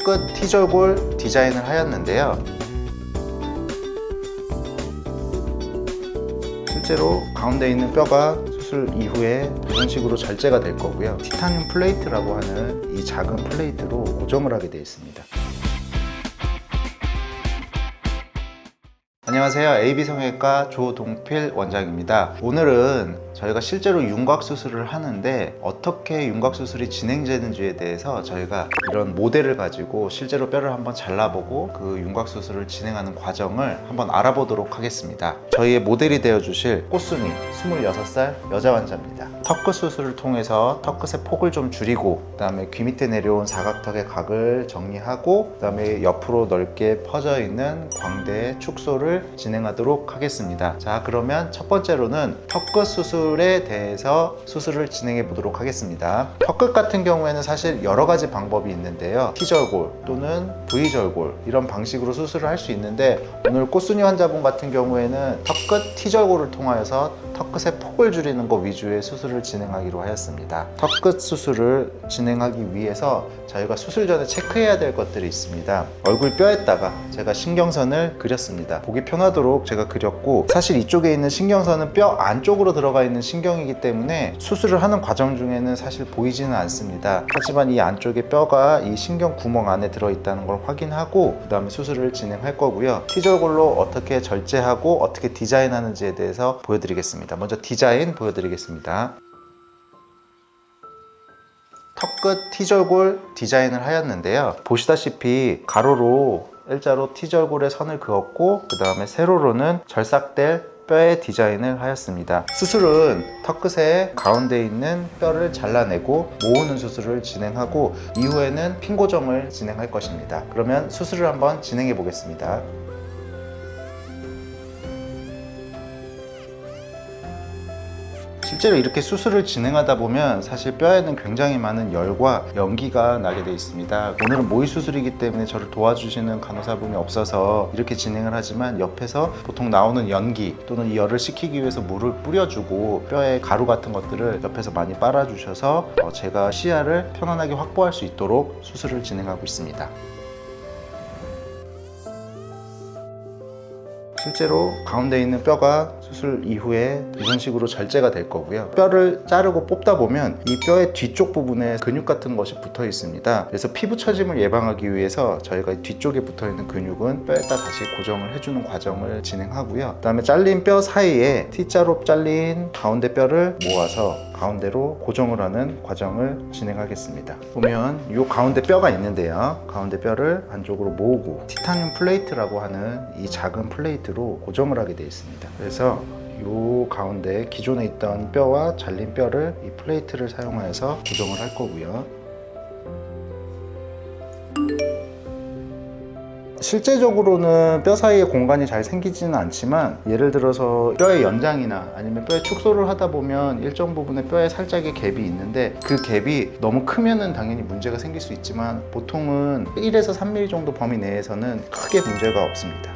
턱끝 T절골 디자인을 하였는데요. 실제로 가운데 있는 뼈가 수술 이후에 이런 식으로 절제가 될 거고요. 티타늄 플레이트라고 하는 이 작은 플레이트로 고정을 하게 되어 있습니다. 안녕하세요. AB성형외과 조동필 원장입니다. 오늘은 저희가 실제로 윤곽 수술을 하는데 어떻게 윤곽 수술이 진행되는지에 대해서 저희가 이런 모델을 가지고 실제로 뼈를 한번 잘라보고 그 윤곽 수술을 진행하는 과정을 한번 알아보도록 하겠습니다. 저희의 모델이 되어 주실 꽃순이 26살 여자 환자입니다. 턱끝 수술을 통해서 턱끝의 폭을 좀 줄이고 그 다음에 귀 밑에 내려온 사각턱의 각을 정리하고 그 다음에 옆으로 넓게 퍼져 있는 광대의 축소를 진행하도록 하겠습니다. 자, 그러면 첫 번째로는 턱끝 수술에 대해서 수술을 진행해 보도록 하겠습니다. 턱끝 같은 경우에는 사실 여러 가지 방법이 있는데요. T절골 또는 V절골 이런 방식으로 수술을 할 수 있는데 오늘 꽃순이 환자분 같은 경우에는 턱끝 T절골을 통하여서 턱끝의 폭을 줄이는 것 위주의 수술을 진행하기로 하였습니다. 턱끝 수술을 진행하기 위해서 저희가 수술 전에 체크해야 될 것들이 있습니다. 얼굴 뼈에다가 제가 신경선을 그렸습니다. 보기 편하도록 제가 그렸고, 사실 이쪽에 있는 신경선은 뼈 안쪽으로 들어가 있는 신경이기 때문에 수술을 하는 과정 중에는 사실 보이지는 않습니다. 하지만 이 안쪽에 뼈가 이 신경 구멍 안에 들어있다는 걸 확인하고 그 다음에 수술을 진행할 거고요. T절골로 어떻게 절제하고 어떻게 디자인하는지에 대해서 보여드리겠습니다. 먼저 디자인 보여드리겠습니다. 턱끝 T절골 디자인을 하였는데요. 보시다시피 가로로 일자로 T절골에 선을 그었고 그 다음에 세로로는 절삭될 뼈의 디자인을 하였습니다. 수술은 턱끝의 가운데 있는 뼈를 잘라내고 모으는 수술을 진행하고 이후에는 핀 고정을 진행할 것입니다. 그러면 수술을 한번 진행해 보겠습니다. 실제로 이렇게 수술을 진행하다 보면 사실 뼈에는 굉장히 많은 열과 연기가 나게 되어 있습니다. 오늘은 모의 수술이기 때문에 저를 도와주시는 간호사분이 없어서 이렇게 진행을 하지만 옆에서 보통 나오는 연기 또는 이 열을 식히기 위해서 물을 뿌려주고 뼈에 가루 같은 것들을 옆에서 많이 빨아주셔서 제가 시야를 편안하게 확보할 수 있도록 수술을 진행하고 있습니다. 실제로 가운데 있는 뼈가 수술 이후에 이런 식으로 절제가 될 거고요. 뼈를 자르고 뽑다 보면 이 뼈의 뒤쪽 부분에 근육 같은 것이 붙어 있습니다. 그래서 피부 처짐을 예방하기 위해서 저희가 뒤쪽에 붙어 있는 근육은 뼈에다 다시 고정을 해주는 과정을 진행하고요. 그 다음에 잘린 뼈 사이에 T자로 잘린 가운데 뼈를 모아서 가운데로 고정을 하는 과정을 진행하겠습니다. 보면 이 가운데 뼈가 있는데요. 가운데 뼈를 안쪽으로 모으고 티타늄 플레이트라고 하는 이 작은 플레이트로 고정을 하게 되어 있습니다. 그래서 이 가운데 기존에 있던 뼈와 잘린 뼈를 이 플레이트를 사용해서 고정을 할 거고요. 실제적으로는 뼈 사이에 공간이 잘 생기지는 않지만 예를 들어서 뼈의 연장이나 아니면 뼈의 축소를 하다 보면 일정 부분에 뼈에 살짝의 갭이 있는데 그 갭이 너무 크면은 당연히 문제가 생길 수 있지만 보통은 1에서 3mm 정도 범위 내에서는 크게 문제가 없습니다.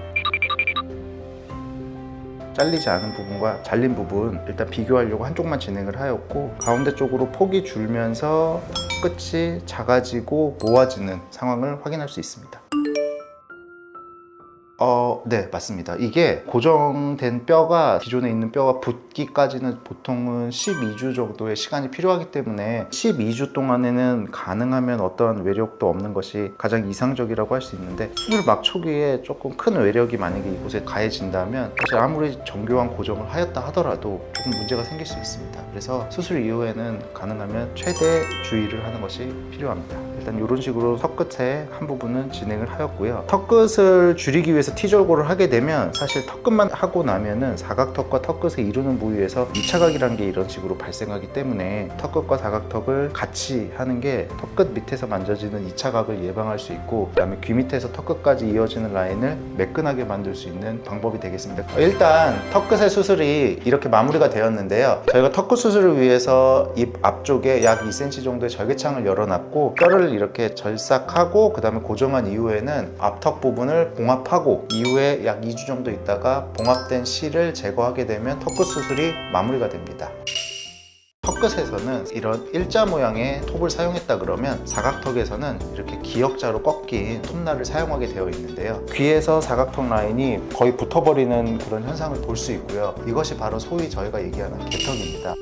잘리지 않은 부분과 잘린 부분 일단 비교하려고 한쪽만 진행을 하였고 가운데 쪽으로 폭이 줄면서 끝이 작아지고 모아지는 상황을 확인할 수 있습니다. 네, 맞습니다. 이게 고정된 뼈가 기존에 있는 뼈가 붙기까지는 보통은 12주 정도의 시간이 필요하기 때문에 12주 동안에는 가능하면 어떤 외력도 없는 것이 가장 이상적이라고 할 수 있는데 수술 막 초기에 조금 큰 외력이 만약에 이곳에 가해진다면 사실 아무리 정교한 고정을 하였다 하더라도 조금 문제가 생길 수 있습니다. 그래서 수술 이후에는 가능하면 최대 주의를 하는 것이 필요합니다. 일단 이런 식으로 턱끝의 한 부분은 진행을 하였고요. 턱끝을 줄이기 위해서 T절골을 하게 되면 사실 턱끝만 하고 나면은 사각턱과 턱끝을 이루는 부위에서 2차각이라는 게 이런 식으로 발생하기 때문에 턱끝과 사각턱을 같이 하는 게 턱끝 밑에서 만져지는 2차각을 예방할 수 있고 그 다음에 귀 밑에서 턱끝까지 이어지는 라인을 매끈하게 만들 수 있는 방법이 되겠습니다. 일단 턱끝의 수술이 이렇게 마무리가 되었는데요. 저희가 턱끝 수술을 위해서 입 앞쪽에 약 2cm 정도의 절개창을 열어놨고 뼈를 이렇게 절삭하고 그 다음에 고정한 이후에는 앞턱 부분을 봉합하고 이후에 약 2주 정도 있다가 봉합된 실을 제거하게 되면 턱끝 수술이 마무리가 됩니다. 코끝에서는 이런 일자 모양의 톱을 사용했다 그러면 사각턱에서는 이렇게 기역자로 꺾인 톱날을 사용하게 되어 있는데요. 귀에서 사각턱 라인이 거의 붙어버리는 그런 현상을 볼 수 있고요. 이것이 바로 소위 저희가 얘기하는 개턱입니다.